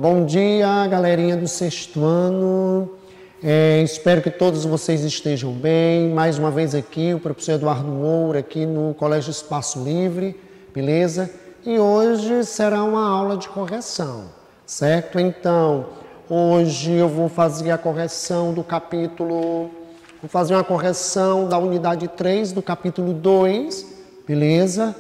Bom dia, galerinha do sexto ano. Espero que todos vocês estejam bem. Mais uma vez aqui, o professor Eduardo Moura, aqui no Colégio Espaço Livre, beleza? E hoje será uma aula de correção, certo? Então, hoje eu vou fazer a correção do capítulo... Vou fazer uma correção da unidade 3 do capítulo 2, beleza?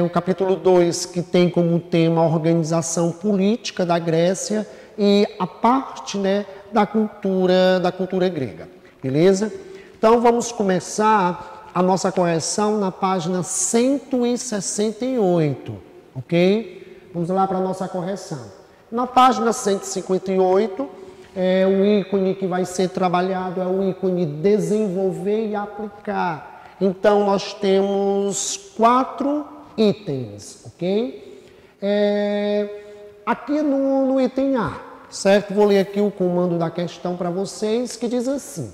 O capítulo 2 que tem como tema a organização política da Grécia e a parte, né, da cultura grega, beleza? Então vamos começar a nossa correção na página 168, ok? Vamos lá para a nossa correção. Na página 158, o ícone que vai ser trabalhado é o ícone desenvolver e aplicar. Então, nós temos 4 itens, ok? Aqui no item A, certo? Vou ler aqui o comando da questão para vocês, que diz assim: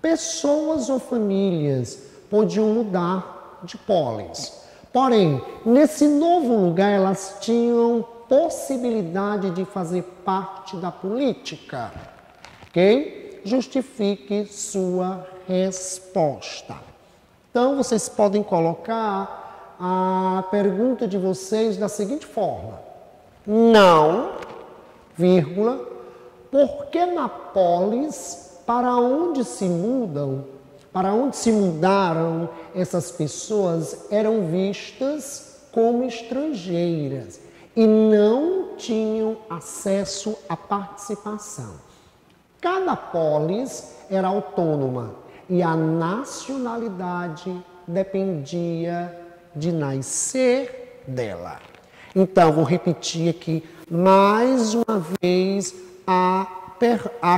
pessoas ou famílias podiam mudar de polis. Porém, nesse novo lugar, elas tinham possibilidade de fazer parte da política, ok? Justifique sua resposta. Então, vocês podem colocar a pergunta de vocês da seguinte forma: não, vírgula, porque na polis, para onde se mudaram essas pessoas eram vistas como estrangeiras e não tinham acesso à participação. Cada polis era autônoma e a nacionalidade dependia de nascer dela. Então, vou repetir aqui mais uma vez a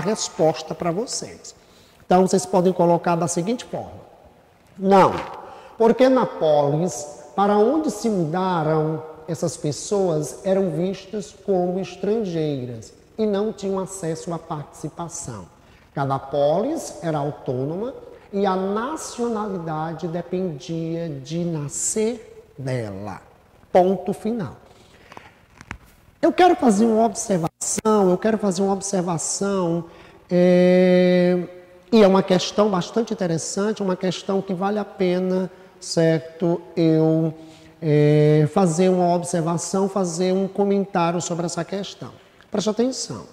resposta para vocês. Então, vocês podem colocar da seguinte forma: não, porque na polis, para onde se mudaram, essas pessoas eram vistas como estrangeiras e não tinham acesso à participação. Cada polis era autônoma e a nacionalidade dependia de nascer dela. Ponto final. Eu quero fazer uma observação, e é uma questão bastante interessante, uma questão que vale a pena, certo, eu fazer uma observação, fazer um comentário sobre essa questão. Preste atenção,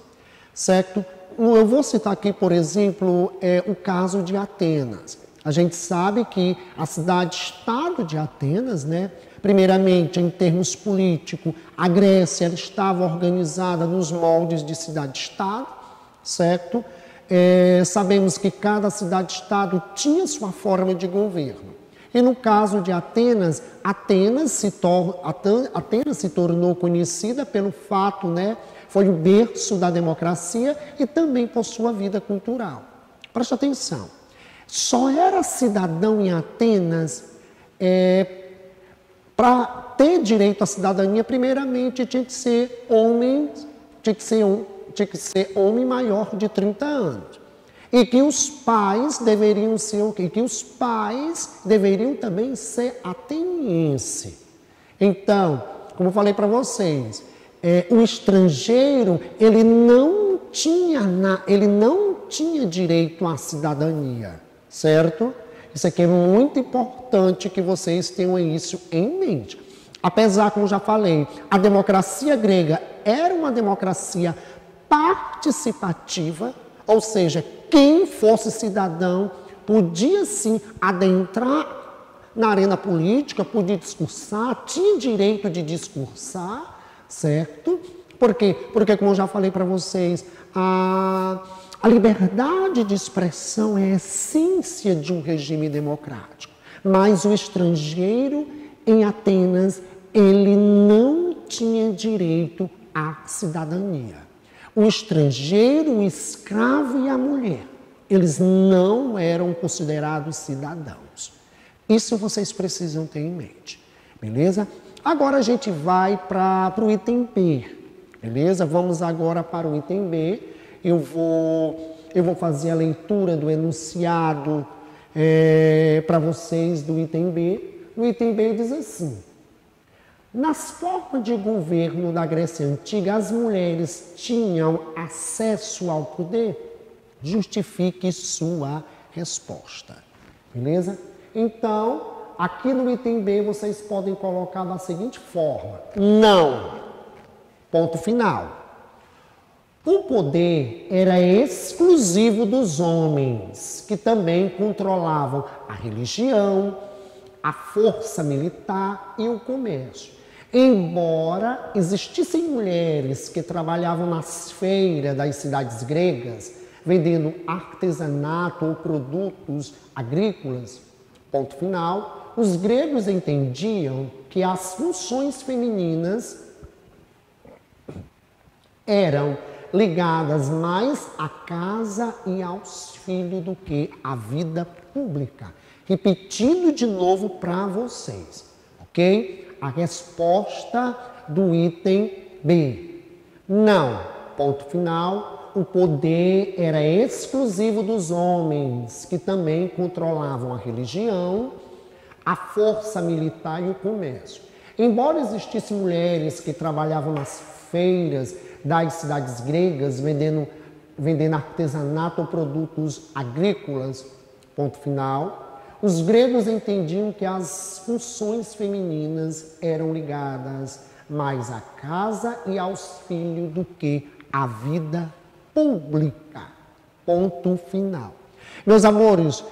certo? Eu vou citar aqui, por exemplo, o caso de Atenas. A gente sabe que a cidade-estado de Atenas, né, primeiramente, em termos políticos, a Grécia estava organizada nos moldes de cidade-estado, certo? Sabemos que cada cidade-estado tinha sua forma de governo. E no caso de Atenas, Atenas se tornou conhecida pelo fato, né, foi o berço da democracia e também por sua vida cultural. Preste atenção. Só era cidadão em Atenas, para ter direito à cidadania, primeiramente tinha que ser homem maior de 30 anos. E que os pais deveriam ser o quê? E que os pais deveriam também ser ateniense. Então, como eu falei para vocês, o estrangeiro, ele não tinha direito à cidadania, certo? Isso aqui é muito importante que vocês tenham isso em mente. Apesar, como já falei, a democracia grega era uma democracia participativa, ou seja, quem fosse cidadão podia sim adentrar na arena política, podia discursar, tinha direito de discursar, certo? Por quê? Porque, como eu já falei para vocês, a liberdade de expressão é a essência de um regime democrático. Mas o estrangeiro em Atenas, ele não tinha direito à cidadania. O estrangeiro, o escravo e a mulher, eles não eram considerados cidadãos. Isso vocês precisam ter em mente, beleza? Agora a gente vai para o item B, beleza? Vamos agora para o item B. Eu vou fazer a leitura do enunciado para vocês do item B. O item B diz assim: Nas formas de governo da Grécia Antiga, as mulheres tinham acesso ao poder? Justifique sua resposta. Beleza? Então, aqui no item B, vocês podem colocar da seguinte forma. Não. Ponto final. O poder era exclusivo dos homens, que também controlavam a religião, a força militar e o comércio. Embora existissem mulheres que trabalhavam nas feiras das cidades gregas, vendendo artesanato ou produtos agrícolas, ponto final, os gregos entendiam que as funções femininas eram ligadas mais à casa e aos filhos do que à vida pública. Repetindo de novo para vocês, ok? A resposta do item B. Não. Ponto final. O poder era exclusivo dos homens, que também controlavam a religião, a força militar e o comércio. Embora existissem mulheres que trabalhavam nas feiras das cidades gregas, vendendo artesanato ou produtos agrícolas, ponto final, os gregos entendiam que as funções femininas eram ligadas mais à casa e aos filhos do que à vida pública. Ponto final. Meus amores,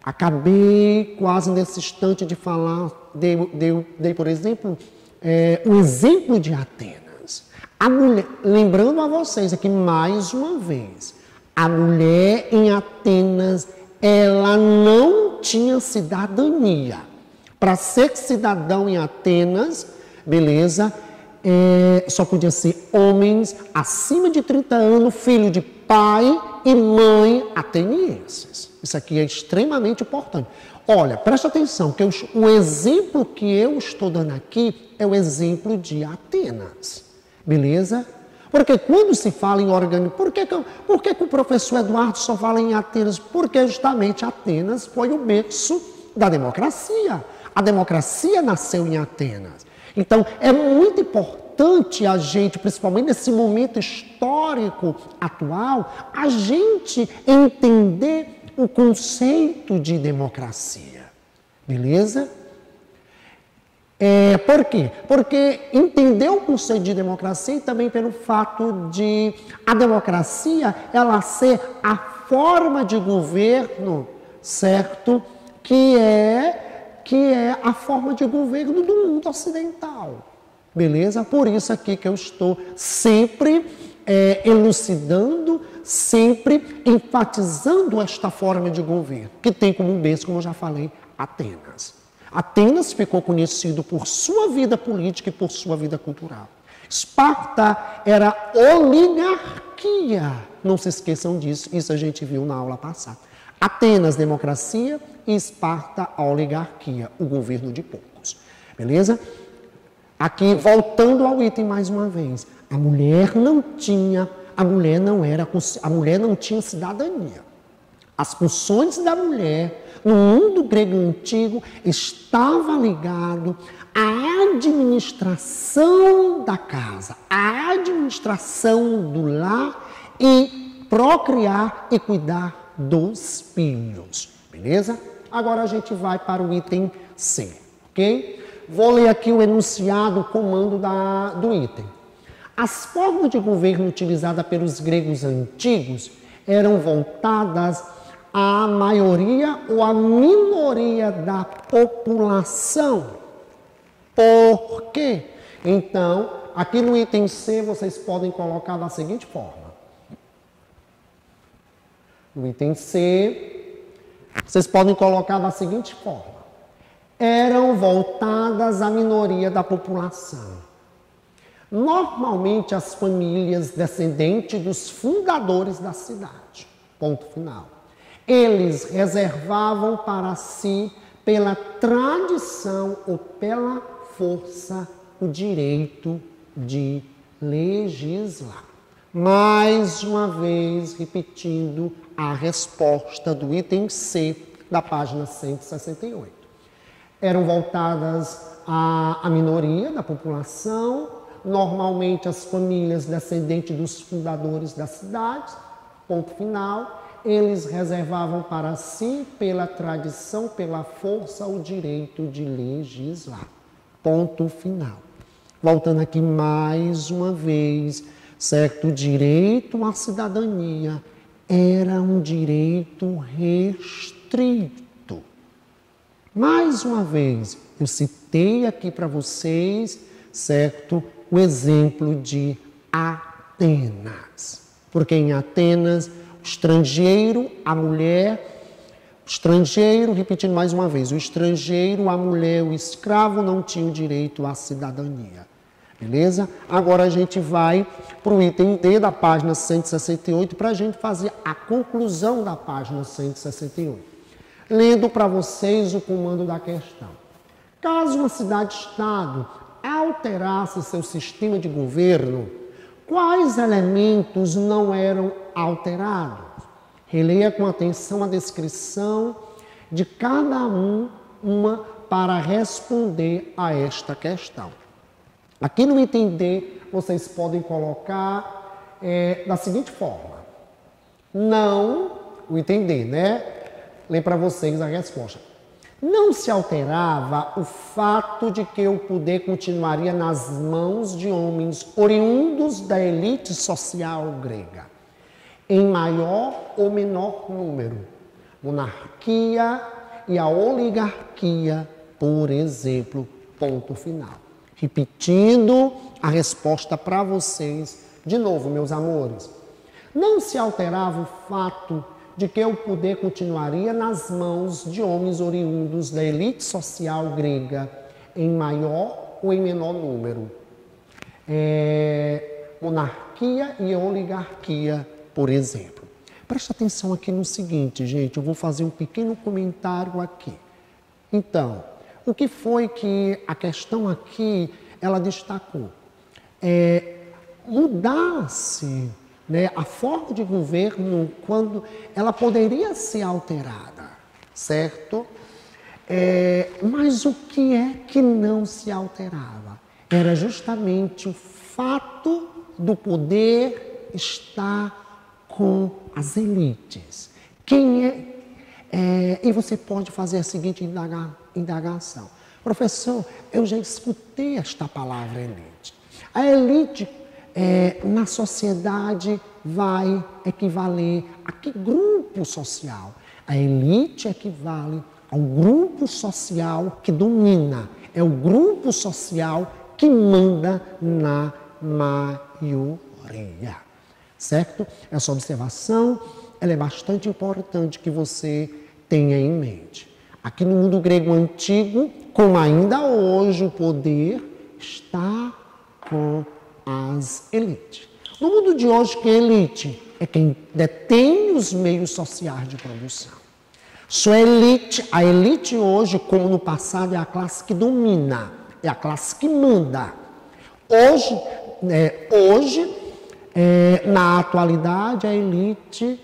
acabei quase nesse instante de falar, dei por exemplo, o exemplo de Atenas. A mulher, lembrando a vocês aqui mais uma vez, a mulher em Atenas, ela não tinha cidadania. Para ser cidadão em Atenas, beleza, só podia ser homens acima de 30 anos, filho de pai e mãe atenienses. Isso aqui é extremamente importante. Olha, presta atenção, que o exemplo que eu estou dando aqui é o exemplo de Atenas, beleza? Porque quando se fala em organismo, por que o professor Eduardo só fala em Atenas? Porque justamente Atenas foi o berço da democracia. A democracia nasceu em Atenas. Então, é muito importante a gente, principalmente nesse momento histórico atual, a gente entender o conceito de democracia. Beleza? Por quê? Porque entender o conceito de democracia e também pelo fato de a democracia ela ser a forma de governo, certo? Que é a forma de governo do mundo ocidental. Beleza? Por isso aqui que eu estou sempre elucidando, sempre enfatizando esta forma de governo, que tem como base, como eu já falei, Atenas. Atenas ficou conhecido por sua vida política e por sua vida cultural. Esparta era oligarquia. Não se esqueçam disso, isso a gente viu na aula passada. Atenas, democracia, e Esparta, a oligarquia, o governo de poucos. Beleza? Aqui, voltando ao item mais uma vez, a mulher não tinha cidadania. As funções da mulher no mundo grego antigo estavam ligadas à administração da casa, à administração do lar e procriar e cuidar dos filhos. Beleza? Agora a gente vai para o item C, ok? Vou ler aqui o enunciado, o comando do item. As formas de governo utilizadas pelos gregos antigos eram voltadas à maioria ou à minoria da população. Por quê? Então, aqui no item C, vocês podem colocar da seguinte forma. No item C, vocês podem colocar da seguinte forma. Eram voltadas à minoria da população. Normalmente, as famílias descendentes dos fundadores da cidade. Ponto final. Eles reservavam para si, pela tradição ou pela força, o direito de legislar. Mais uma vez, repetindo a resposta do item C da página 168. Eram voltadas a minoria da população, normalmente as famílias descendentes dos fundadores das cidades, ponto final. Eles reservavam para si, pela tradição, pela força, o direito de legislar. Ponto final. Voltando aqui mais uma vez, certo? O direito à cidadania era um direito restrito. Mais uma vez, eu citei aqui para vocês, certo? O exemplo de Atenas. Porque em Atenas, o estrangeiro, a mulher, o estrangeiro, repetindo mais uma vez, o estrangeiro, a mulher, o escravo não tinham direito à cidadania. Beleza? Agora a gente vai para o item D da página 168 para a gente fazer a conclusão da página 168. Lendo para vocês o comando da questão. Caso uma cidade-estado alterasse seu sistema de governo, quais elementos não eram alterados? Releia com atenção a descrição de cada uma para responder a esta questão. Aqui no item D, vocês podem colocar da seguinte forma. Não, o item D, né? Lê para vocês a resposta. Não se alterava o fato de que o poder continuaria nas mãos de homens oriundos da elite social grega, em maior ou menor número. Monarquia e a oligarquia, por exemplo, ponto final. Repetindo a resposta para vocês, de novo, meus amores. Não se alterava o fato de que o poder continuaria nas mãos de homens oriundos da elite social grega, em maior ou em menor número. Monarquia e oligarquia, por exemplo. Presta atenção aqui no seguinte, gente, eu vou fazer um pequeno comentário aqui. Então, o que foi que a questão aqui, ela destacou? Mudar-se, né, a forma de governo, quando ela poderia ser alterada, certo? Mas o que é que não se alterava? Era justamente o fato do poder estar com as elites. E você pode fazer a seguinte indagação. Professor, eu já escutei esta palavra elite. A elite na sociedade vai equivaler a que grupo social? A elite equivale ao grupo social que domina. É o grupo social que manda na maioria. Certo? Essa observação ela é bastante importante que você tenha em mente. Aqui no mundo grego antigo, como ainda hoje, o poder está com as elites. No mundo de hoje, quem é elite? É quem detém os meios sociais de produção. A elite hoje, como no passado, é a classe que domina, é a classe que manda. Hoje, na atualidade, a elite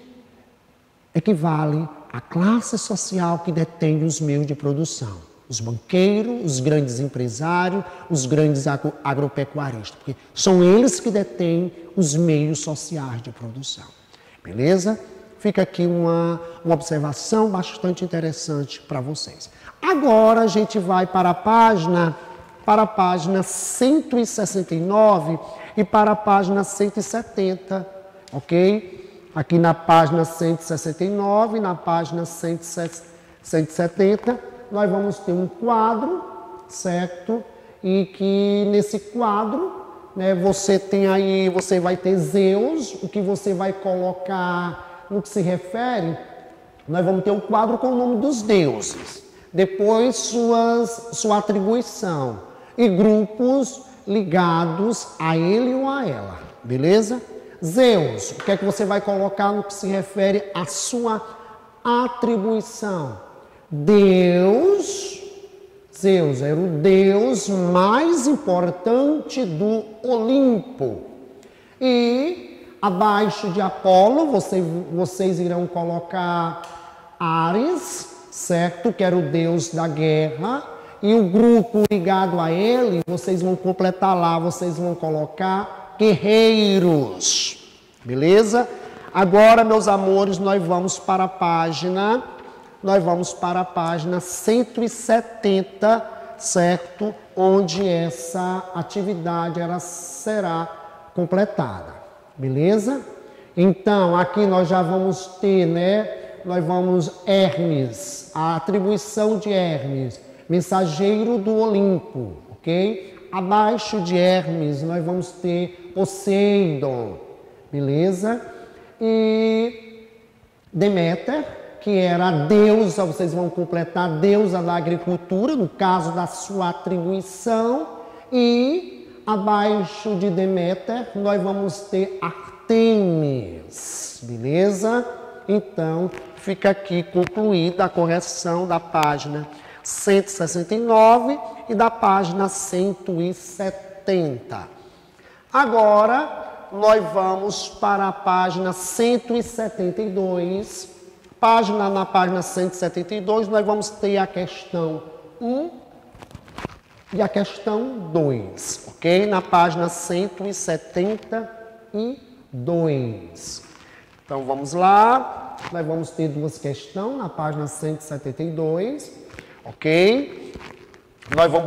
equivale à classe social que detém os meios de produção. Os banqueiros, os grandes empresários, os grandes agropecuaristas, porque são eles que detêm os meios sociais de produção. Beleza? Fica aqui uma observação bastante interessante para vocês. Agora a gente vai para a página 169 e para a página 170, ok? Aqui na página 169 e na página 170, nós vamos ter um quadro, certo? E que nesse quadro, né, você vai ter Zeus, o que você vai colocar no que se refere, nós vamos ter um quadro com o nome dos deuses, depois sua atribuição e grupos ligados a ele ou a ela, beleza? Zeus, o que é que você vai colocar no que se refere à sua atribuição? Zeus era o deus mais importante do Olimpo. E abaixo de Apolo, vocês irão colocar Ares, certo? Que era o deus da guerra. e o grupo ligado a ele, vocês vão completar lá, vocês vão colocar guerreiros, beleza? Agora, meus amores, nós vamos para a página 170, certo? Onde essa atividade ela será completada, beleza? Então, aqui nós já vamos ter, né? Nós vamos Hermes, a atribuição de Hermes, mensageiro do Olimpo, ok? Abaixo de Hermes, nós vamos ter Poseidon, beleza? E Deméter, que era a deusa, vocês vão completar, a deusa da agricultura, no caso da sua atribuição. E abaixo de Deméter, nós vamos ter Artemis, beleza? Então, fica aqui concluída a correção da página 169 e da página 170. Agora, nós vamos para a página 172. Na página 172, nós vamos ter a questão 1 e a questão 2, ok? Na página 172. Então, vamos lá. Nós vamos ter duas questões na página 172, ok?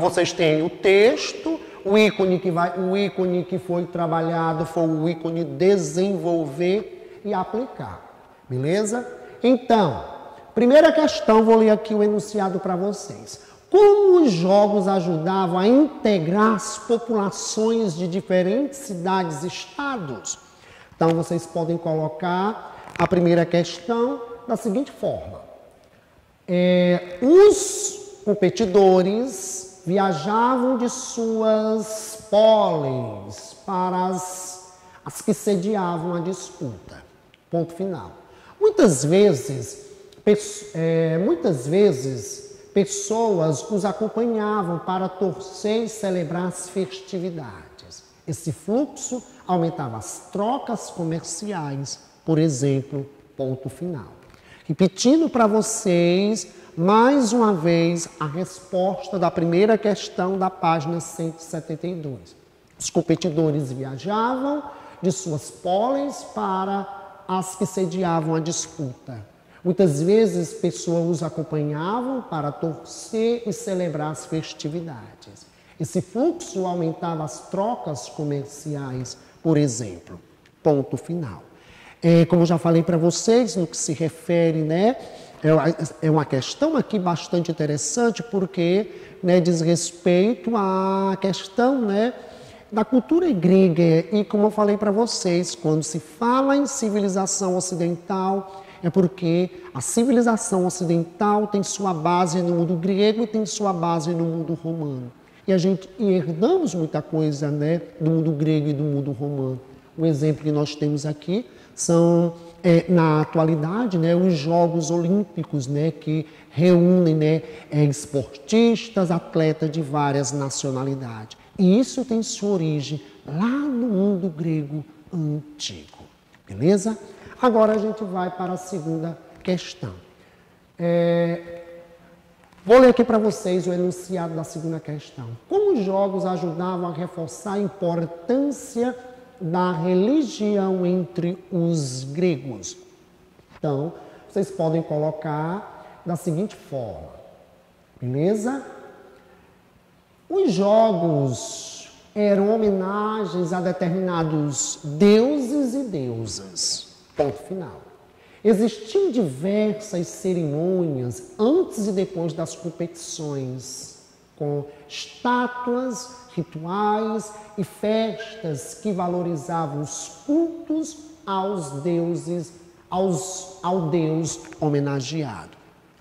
Vocês têm o texto, o ícone que foi trabalhado foi o ícone desenvolver e aplicar, beleza? Então, primeira questão, vou ler aqui o enunciado para vocês. Como os jogos ajudavam a integrar as populações de diferentes cidades e estados? Então, vocês podem colocar a primeira questão da seguinte forma. Os competidores viajavam de suas polis para as que sediavam a disputa. Ponto final. Muitas vezes, pessoas os acompanhavam para torcer e celebrar as festividades. Esse fluxo aumentava as trocas comerciais, por exemplo, ponto final. Repetindo para vocês, mais uma vez, a resposta da primeira questão da página 172. Os competidores viajavam de suas polis para as que sediavam a disputa. Muitas vezes, pessoas os acompanhavam para torcer e celebrar as festividades. Esse fluxo aumentava as trocas comerciais, por exemplo. Ponto final. Como já falei para vocês, no que se refere, né, é uma questão aqui bastante interessante, porque, né, diz respeito à questão, né, da cultura grega. E como eu falei para vocês, quando se fala em civilização ocidental, é porque a civilização ocidental tem sua base no mundo grego e tem sua base no mundo romano. E a gente herdamos muita coisa, né, do mundo grego e do mundo romano. O exemplo que nós temos aqui são, na atualidade, né, os Jogos Olímpicos, né, que reúnem, né, esportistas, atletas de várias nacionalidades. E isso tem sua origem lá no mundo grego antigo. Beleza? Agora a gente vai para a segunda questão. Vou ler aqui para vocês o enunciado da segunda questão. Como os jogos ajudavam a reforçar a importância da religião entre os gregos? Então, vocês podem colocar da seguinte forma. Beleza? Os jogos eram homenagens a determinados deuses e deusas. Ponto final. Existiam diversas cerimônias antes e depois das competições, com estátuas, rituais e festas que valorizavam os cultos aos deuses, ao Deus homenageado.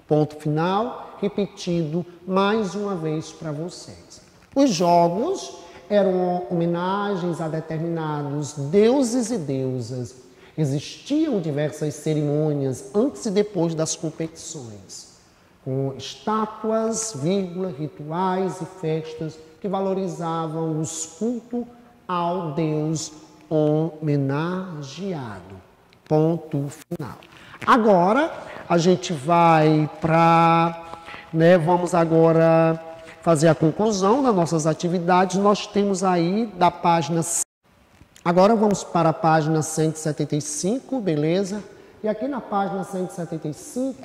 Ponto final, repetido mais uma vez para vocês. Os jogos eram homenagens a determinados deuses e deusas. Existiam diversas cerimônias antes e depois das competições, com estátuas, rituais e festas que valorizavam os cultos ao Deus homenageado. Ponto final. Agora, a gente vai para, né, vamos agora fazer a conclusão das nossas atividades, nós temos aí da página... Agora vamos para a página 175, beleza? E aqui na página 175,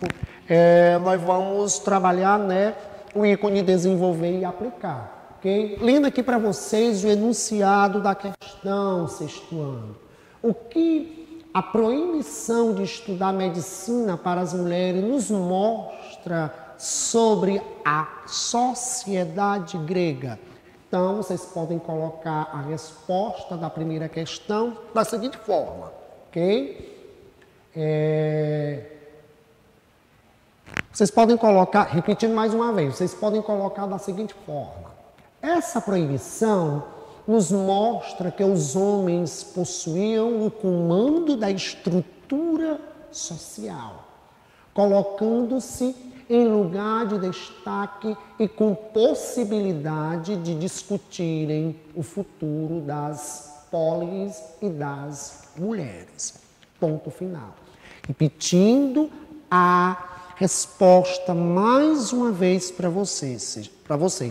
nós vamos trabalhar, né, o ícone desenvolver e aplicar, ok? Lendo aqui para vocês o enunciado da questão sexto ano. O que a proibição de estudar medicina para as mulheres nos mostra sobre a sociedade grega? Então, vocês podem colocar a resposta da primeira questão da seguinte forma, ok? Vocês podem colocar, repetindo mais uma vez, vocês podem colocar da seguinte forma. Essa proibição nos mostra que os homens possuíam o comando da estrutura social, colocando-se em lugar de destaque e com possibilidade de discutirem o futuro das polis e das mulheres. Ponto final. Repetindo a resposta mais uma vez para vocês,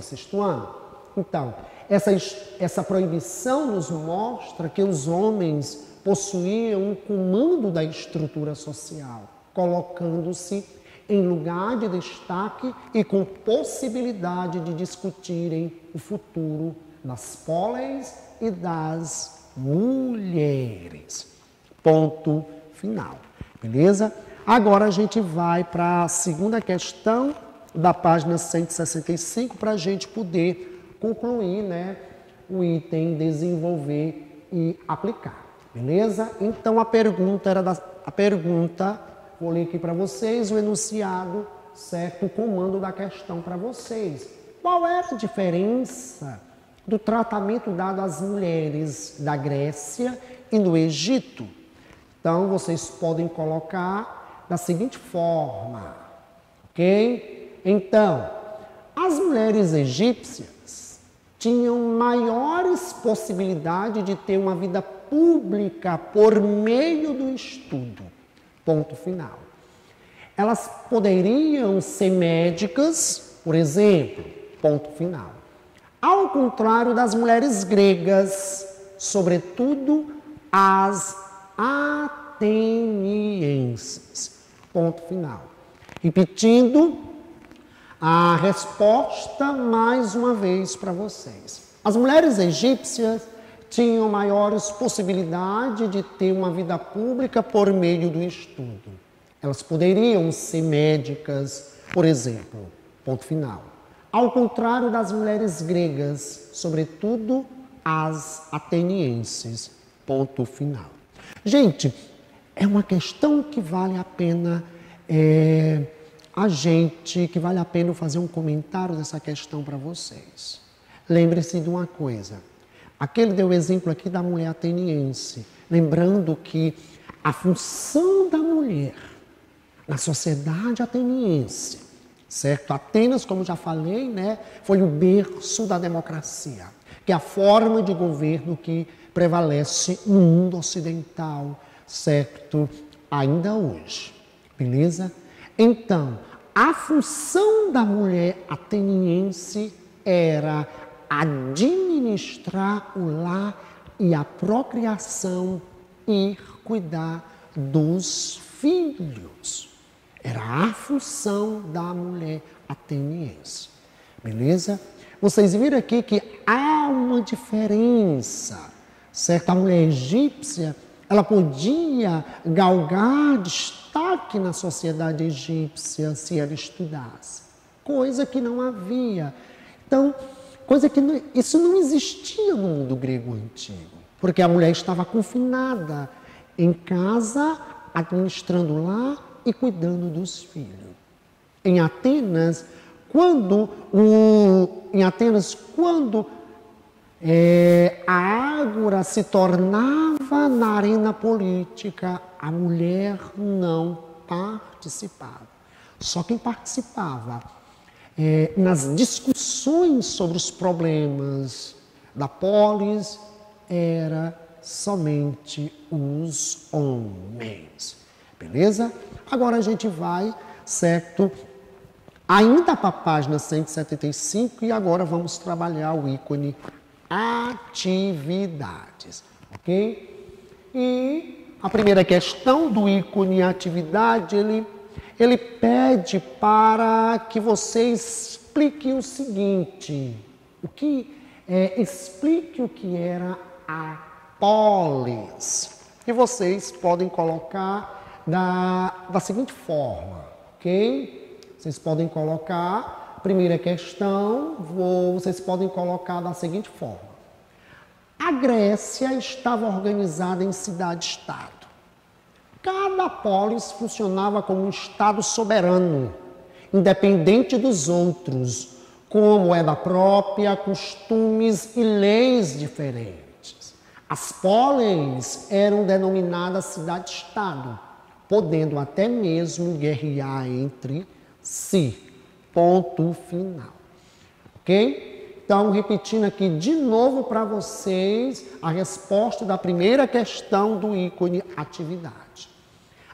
sexto ano. Então, essa proibição nos mostra que os homens possuíam o comando da estrutura social, colocando-se em lugar de destaque e com possibilidade de discutirem o futuro das polis e das mulheres. Ponto final. Beleza? Agora a gente vai para a segunda questão da página 165 para a gente poder concluir, né, o item desenvolver e aplicar. Beleza? Então a pergunta vou ler aqui para vocês o enunciado, certo? O comando da questão para vocês. Qual é a diferença do tratamento dado às mulheres da Grécia e do Egito? Então, vocês podem colocar da seguinte forma, ok? Então, as mulheres egípcias tinham maiores possibilidades de ter uma vida pública por meio do estudo. Ponto final. Elas poderiam ser médicas, por exemplo. Ponto final. Ao contrário das mulheres gregas, sobretudo as atenienses. Ponto final. Repetindo a resposta mais uma vez para vocês. As mulheres egípcias tinham maiores possibilidades de ter uma vida pública por meio do estudo. Elas poderiam ser médicas, por exemplo. Ponto final. Ao contrário das mulheres gregas, sobretudo as atenienses. Ponto final. Gente, é uma questão que vale a pena vale a pena fazer um comentário dessa questão para vocês. Lembre-se de uma coisa. Aquele deu o exemplo aqui da mulher ateniense, lembrando que a função da mulher na sociedade ateniense, certo? Atenas, como já falei, né, foi o berço da democracia, que é a forma de governo que prevalece no mundo ocidental, certo? Ainda hoje, beleza? Então, a função da mulher ateniense era administrar o lar e a procriação e cuidar dos filhos. Era a função da mulher ateniense. Beleza? Vocês viram aqui que há uma diferença, certo? A mulher egípcia, ela podia galgar destaque na sociedade egípcia se ela estudasse, coisa que não havia. Então, isso não existia no mundo grego antigo, porque a mulher estava confinada em casa, administrando lá e cuidando dos filhos. Em Atenas, quando a ágora se tornava na arena política, a mulher não participava. Só quem participava nas discussões sobre os problemas da polis era somente os homens. Beleza? Agora a gente vai, certo, ainda para a página 175, e agora vamos trabalhar o ícone atividades, ok? E a primeira questão do ícone atividade, ele pede para que você explique o seguinte, explique o que era a polis. E vocês podem colocar da seguinte forma, ok? Vocês podem colocar, a primeira questão, vocês podem colocar da seguinte forma. A Grécia estava organizada em cidade-estado. Cada polis funcionava como um estado soberano, independente dos outros, com moeda própria, costumes e leis diferentes. As polis eram denominadas cidade-estado, podendo até mesmo guerrear entre si. Ponto final. Ok? Então, repetindo aqui de novo para vocês a resposta da primeira questão do ícone atividade.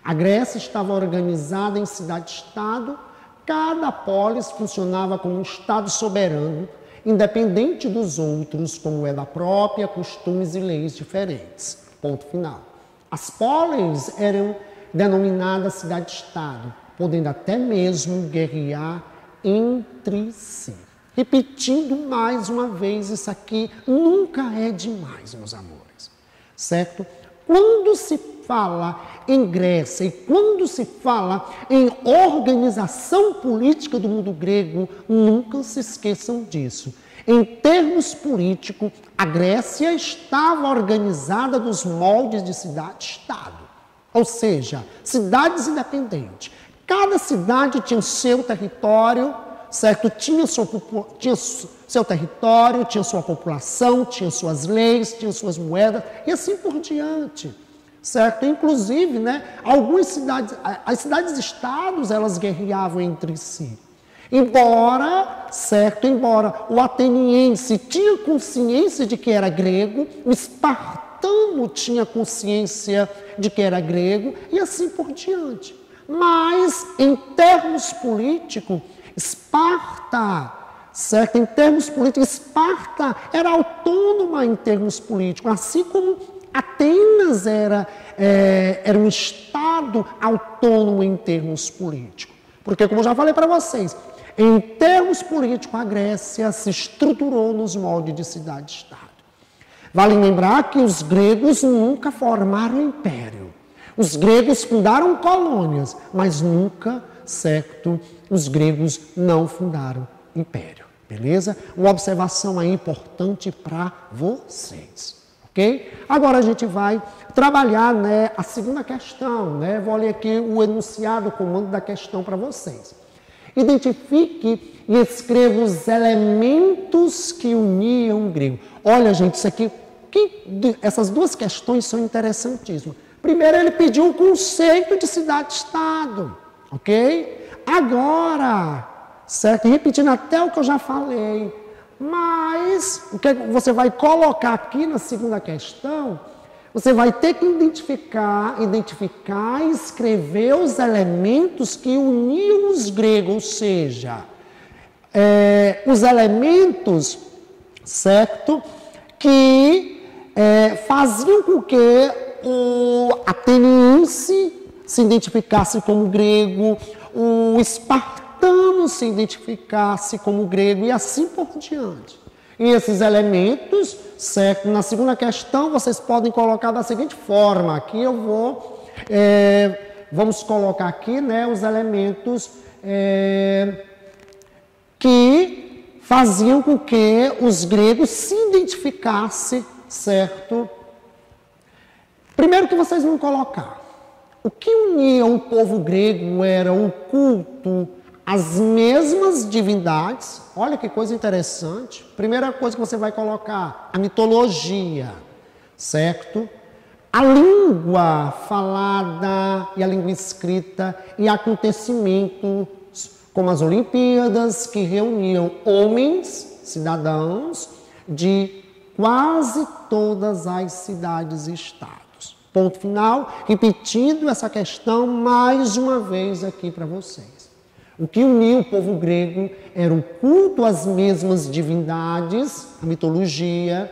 A Grécia estava organizada em cidade-estado, cada polis funcionava como um estado soberano, independente dos outros, com moeda própria, costumes e leis diferentes. Ponto final. As polis eram denominadas cidade-estado, podendo até mesmo guerrear entre si. Repetindo mais uma vez, isso aqui nunca é demais, meus amores, certo? Quando se fala em Grécia e quando se fala em organização política do mundo grego, nunca se esqueçam disso. Em termos políticos, a Grécia estava organizada nos moldes de cidade-estado, ou seja, cidades independentes. Cada cidade tinha o seu território, certo? Tinha seu território, tinha sua população, tinha suas leis, tinha suas moedas e assim por diante, certo? Inclusive, né, algumas cidades, as cidades-estados, elas guerreavam entre si. Embora o ateniense tinha consciência de que era grego, o espartano tinha consciência de que era grego e assim por diante. Mas, em termos políticos, Esparta, certo? Em termos políticos, Esparta era autônoma em termos políticos, assim como Atenas era um estado autônomo em termos políticos. Porque, como eu já falei para vocês, em termos políticos, a Grécia se estruturou nos moldes de cidade-estado. Vale lembrar que os gregos nunca formaram império. Os gregos fundaram colônias, mas nunca, certo, os gregos não fundaram império, beleza? Uma observação aí importante para vocês, ok? Agora a gente vai trabalhar, né, a segunda questão, né? Vou ler aqui o enunciado, o comando da questão para vocês. Identifique e escreva os elementos que uniam o grego. Olha, gente, isso aqui, essas duas questões são interessantíssimas. Primeiro, ele pediu o conceito de cidade-estado, ok? Agora, certo? Repetindo até o que eu já falei, mas o que você vai colocar aqui na segunda questão, você vai ter que identificar e escrever os elementos que uniam os gregos, ou seja, os elementos, certo? Que faziam com que o ateniense se identificasse como grego, o espartano se identificasse como grego e assim por diante. E esses elementos, certo? Na segunda questão, vocês podem colocar da seguinte forma. Aqui eu vou, vamos colocar aqui, né, os elementos que faziam com que os gregos se identificassem, certo? Primeiro que vocês vão colocar. O que unia o povo grego era o culto às mesmas divindades. Olha que coisa interessante. Primeira coisa que você vai colocar, a mitologia, certo? A língua falada e a língua escrita e acontecimentos como as Olimpíadas, que reuniam homens, cidadãos, de quase todas as cidades e estados. Ponto final, repetindo essa questão mais uma vez aqui para vocês. O que unia o povo grego era o culto às mesmas divindades, a mitologia,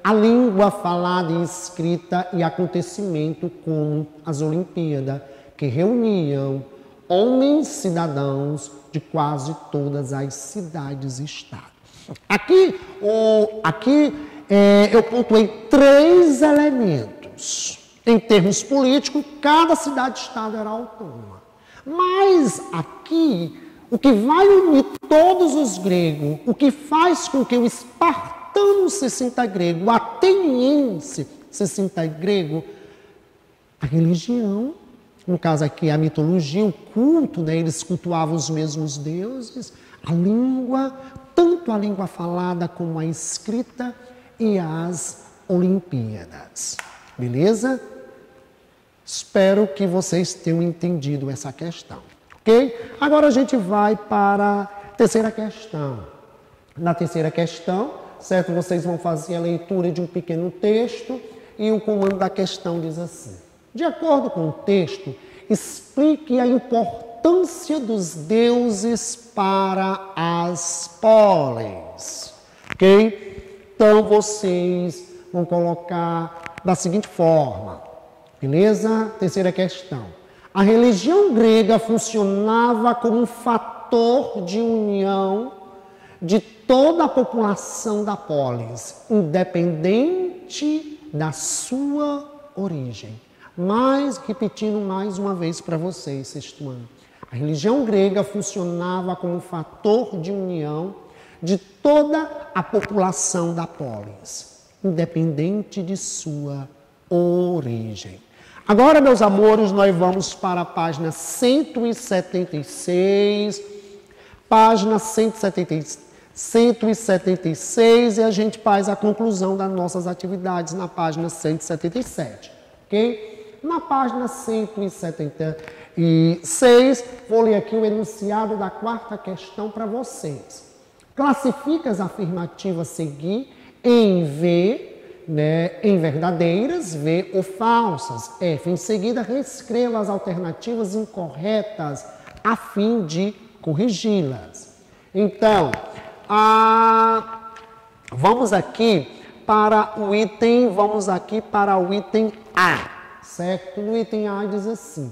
a língua falada e escrita e acontecimento como as Olimpíadas, que reuniam homens cidadãos de quase todas as cidades e estados. Aqui eu pontuei 3 elementos. Em termos políticos, cada cidade-estado era autônoma. Mas aqui, o que vai unir todos os gregos, o que faz com que o espartano se sinta grego, o ateniense se sinta grego, a religião, no caso aqui a mitologia, o culto, né, eles cultuavam os mesmos deuses, a língua, tanto a língua falada como a escrita e as Olimpíadas. Beleza? Espero que vocês tenham entendido essa questão, ok? Agora a gente vai para a terceira questão. Na terceira questão, certo? Vocês vão fazer a leitura de um pequeno texto e o comando da questão diz assim: de acordo com o texto, explique a importância dos deuses para as polis, ok? Então vocês vão colocar da seguinte forma. Beleza? Terceira questão. A religião grega funcionava como um fator de união de toda a população da polis, independente da sua origem. Mas, repetindo mais uma vez para vocês, sexto ano. A religião grega funcionava como um fator de união de toda a população da polis, independente de sua origem. Agora, meus amores, nós vamos para a página 176, página 176 e a gente faz a conclusão das nossas atividades na página 177, ok? Na página 176, vou ler aqui o enunciado da 4ª questão para vocês. Classifica as afirmativas a seguir em V, né, em verdadeiras, V ou falsas. F. Em seguida, reescreva as alternativas incorretas a fim de corrigi-las. Então, vamos aqui para o item A, certo? No item A diz assim: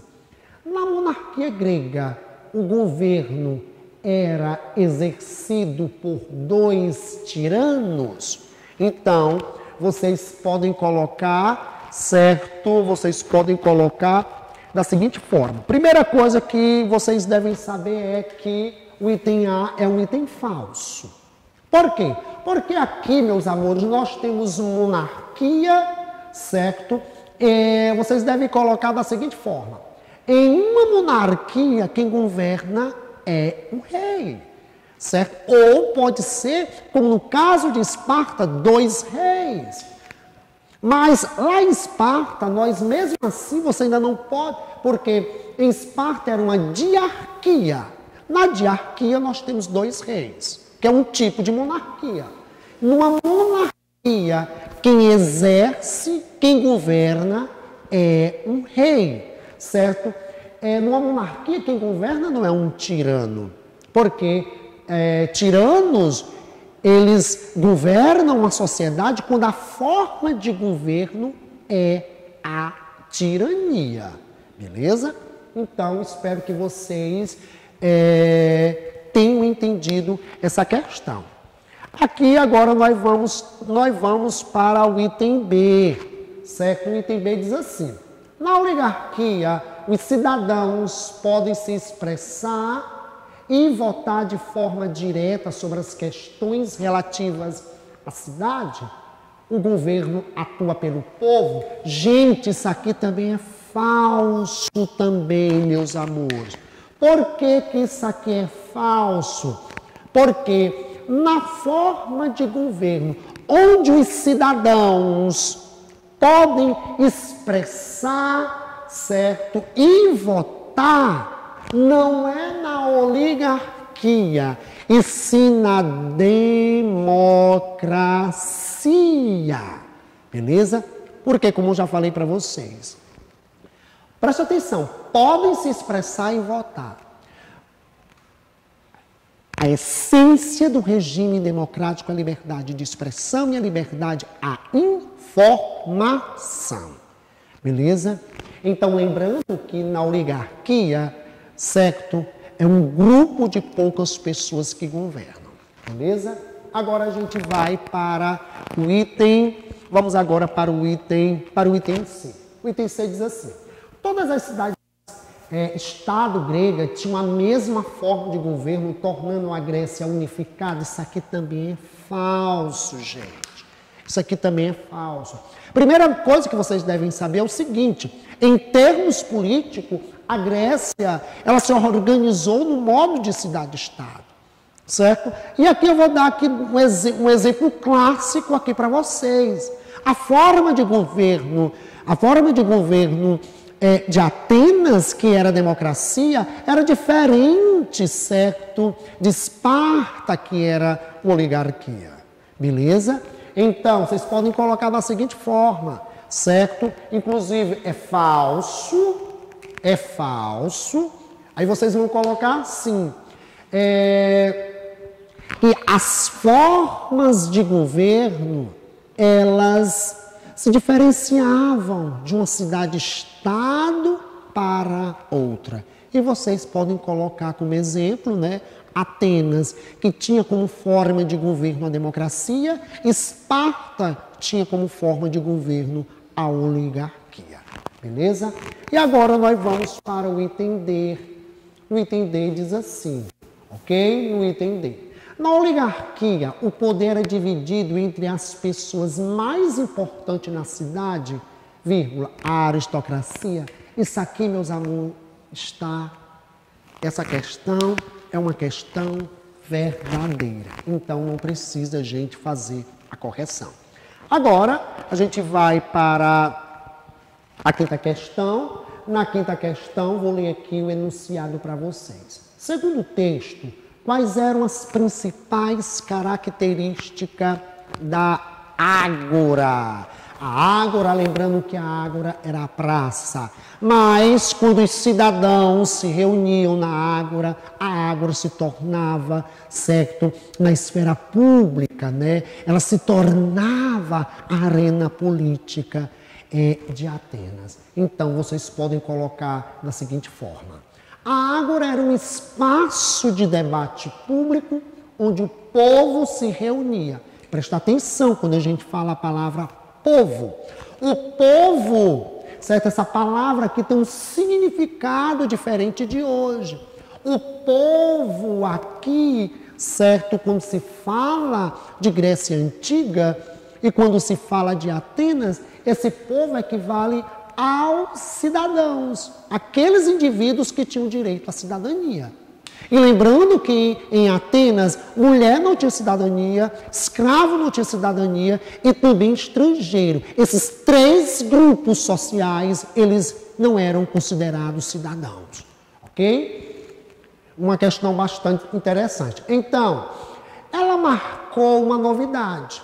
na monarquia grega, o governo era exercido por 2 tiranos. Então, vocês podem colocar, certo? Vocês podem colocar da seguinte forma. Primeira coisa que vocês devem saber é que o item A é um item falso. Por quê? Porque aqui, meus amores, nós temos monarquia, certo? Vocês devem colocar da seguinte forma. Em uma monarquia, quem governa é o rei. Certo? Ou pode ser, como no caso de Esparta, 2 reis. Mas lá em Esparta, nós mesmo assim, você ainda não pode, porque em Esparta era uma diarquia. Na diarquia nós temos 2 reis, que é um tipo de monarquia. Numa monarquia, quem exerce, quem governa é um rei, certo? Numa monarquia, quem governa não é um tirano, porque tiranos, eles governam a sociedade quando a forma de governo é a tirania, beleza? Então, espero que vocês tenham entendido essa questão. Aqui, agora, nós vamos para o item B, certo? O item B diz assim: na oligarquia, os cidadãos podem se expressar e votar de forma direta sobre as questões relativas à cidade. O governo atua pelo povo. Gente, isso aqui também é falso também, meus amores. Por que que isso aqui é falso? Porque na forma de governo, onde os cidadãos podem expressar, certo, e votar, não é na oligarquia, e sim na democracia. Beleza? Porque, como eu já falei para vocês, preste atenção, podem se expressar e votar. A essência do regime democrático é a liberdade de expressão e a liberdade à informação. Beleza? Então, lembrando que na oligarquia, certo, é um grupo de poucas pessoas que governam. Beleza? Agora a gente vai para o item, vamos agora para o item C. O item C diz assim: todas as cidades Estado grega tinham a mesma forma de governo, tornando a Grécia unificada. Isso aqui também é falso, gente. Isso aqui também é falso. Primeira coisa que vocês devem saber é o seguinte: em termos políticos, a Grécia ela se organizou no modo de cidade-estado, certo? E aqui eu vou dar aqui um exemplo clássico aqui para vocês. A forma de governo de Atenas, que era democracia, era diferente, certo, de Esparta, que era oligarquia. Beleza? Então, vocês podem colocar da seguinte forma, certo? Inclusive, é falso. Aí vocês vão colocar assim. E as formas de governo, elas se diferenciavam de uma cidade-estado para outra. E vocês podem colocar como exemplo, né, Atenas, que tinha como forma de governo a democracia, Esparta tinha como forma de governo a oligarquia. Beleza? E agora nós vamos para o item D. O item D diz assim, ok? No item D. Na oligarquia, o poder é dividido entre as pessoas mais importantes na cidade, a aristocracia. Isso aqui, meus amigos, essa questão é uma questão verdadeira. Então, não precisa a gente fazer a correção. Agora, a gente vai para a quinta questão. Na quinta questão, vou ler aqui o enunciado para vocês. Segundo o texto, quais eram as principais características da ágora? A ágora, lembrando que a ágora era a praça, mas quando os cidadãos se reuniam na ágora, a ágora se tornava, certo, na esfera pública, né? Ela se tornava a arena política de Atenas. Então, vocês podem colocar da seguinte forma. A ágora era um espaço de debate público onde o povo se reunia. Presta atenção quando a gente fala a palavra povo. O povo, certo? Essa palavra aqui tem um significado diferente de hoje. O povo aqui, certo? Quando se fala de Grécia Antiga e quando se fala de Atenas, esse povo equivale aos cidadãos, aqueles indivíduos que tinham direito à cidadania. E lembrando que em Atenas, mulher não tinha cidadania, escravo não tinha cidadania e também estrangeiro. Esses três grupos sociais, eles não eram considerados cidadãos. Ok? Uma questão bastante interessante. Então, ela marcou uma novidade,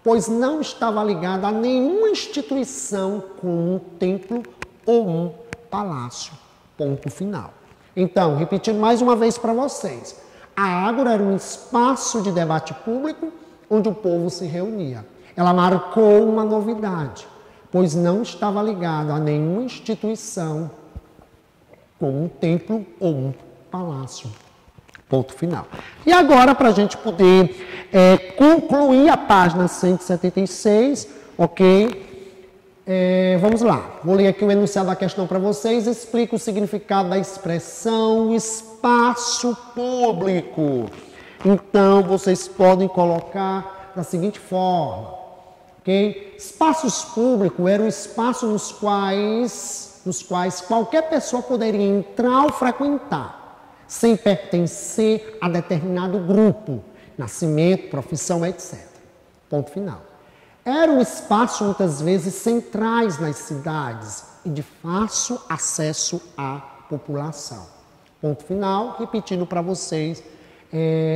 pois não estava ligada a nenhuma instituição como um templo ou um palácio. Ponto final. Então, repetindo mais uma vez para vocês, a ágora era um espaço de debate público onde o povo se reunia. Ela marcou uma novidade, pois não estava ligada a nenhuma instituição como um templo ou um palácio. Ponto final. E agora, para a gente poder concluir a página 176, ok? Vamos lá. Vou ler aqui o enunciado da questão para vocês. Explica o significado da expressão espaço público. Então, vocês podem colocar da seguinte forma, ok? Espaços públicos eram espaços nos quais qualquer pessoa poderia entrar ou frequentar, sem pertencer a determinado grupo, nascimento, profissão, etc. Ponto final. Eram espaços muitas vezes centrais nas cidades e de fácil acesso à população. Ponto final, repetindo para vocês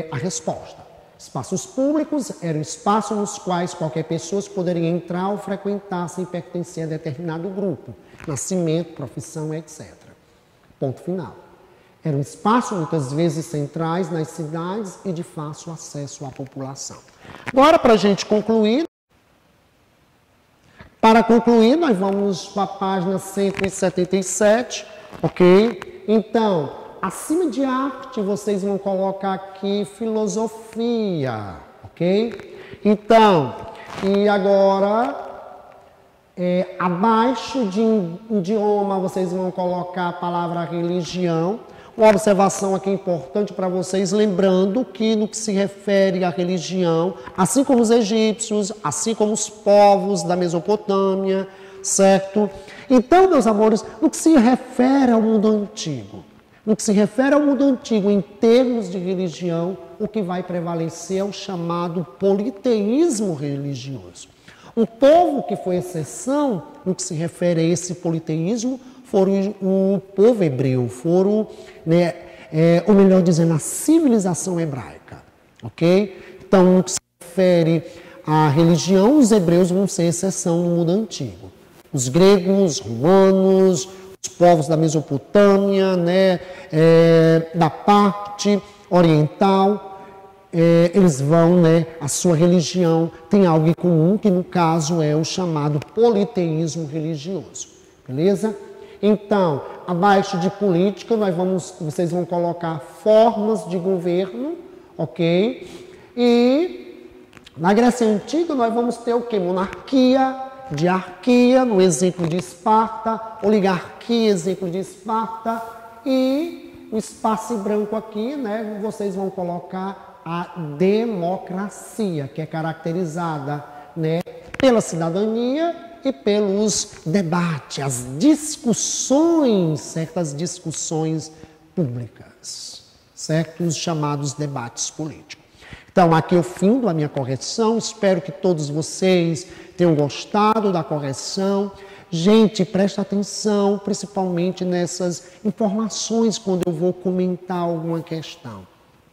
a resposta. Espaços públicos eram espaços nos quais qualquer pessoa poderia entrar ou frequentar sem pertencer a determinado grupo, nascimento, profissão, etc. Ponto final. Eram espaços, muitas vezes, centrais nas cidades e de fácil acesso à população. Agora, para a gente concluir, nós vamos para a página 177, ok? Então, acima de arte, vocês vão colocar aqui filosofia, ok? Então, e agora, abaixo de idioma, vocês vão colocar a palavra religião. Uma observação aqui importante para vocês, lembrando que no que se refere à religião, assim como os egípcios, assim como os povos da Mesopotâmia, certo? Então, meus amores, no que se refere ao mundo antigo, em termos de religião, o que vai prevalecer é o chamado politeísmo religioso. Um povo que foi exceção, no que se refere a esse politeísmo, foram o povo hebreu, ou melhor dizendo, a civilização hebraica, ok? Então, no que se refere à religião, os hebreus vão ser exceção no mundo antigo. Os gregos, os romanos, os povos da Mesopotâmia, da parte oriental, eles vão, a sua religião tem algo em comum, que no caso é o chamado politeísmo religioso, beleza? Então, abaixo de política, vocês vão colocar formas de governo, ok? E na Grécia Antiga nós vamos ter o quê? Monarquia, diarquia, no exemplo de Esparta, oligarquia, exemplo de Esparta, e o espaço em branco aqui, vocês vão colocar a democracia, que é caracterizada, pela cidadania e pelos debates, as discussões, certas discussões públicas, certo? Os chamados debates políticos. Então, aqui é o fim da minha correção. Espero que todos vocês tenham gostado da correção. Gente, presta atenção, principalmente nessas informações quando eu vou comentar alguma questão,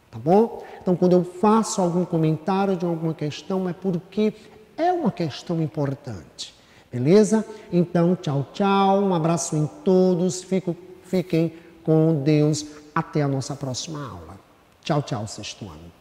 tá bom? Então, quando eu faço algum comentário de alguma questão, é porque é uma questão importante. Beleza? Então, tchau, tchau. Um abraço em todos. Fiquem com Deus. Até a nossa próxima aula. Tchau, tchau, sexto ano.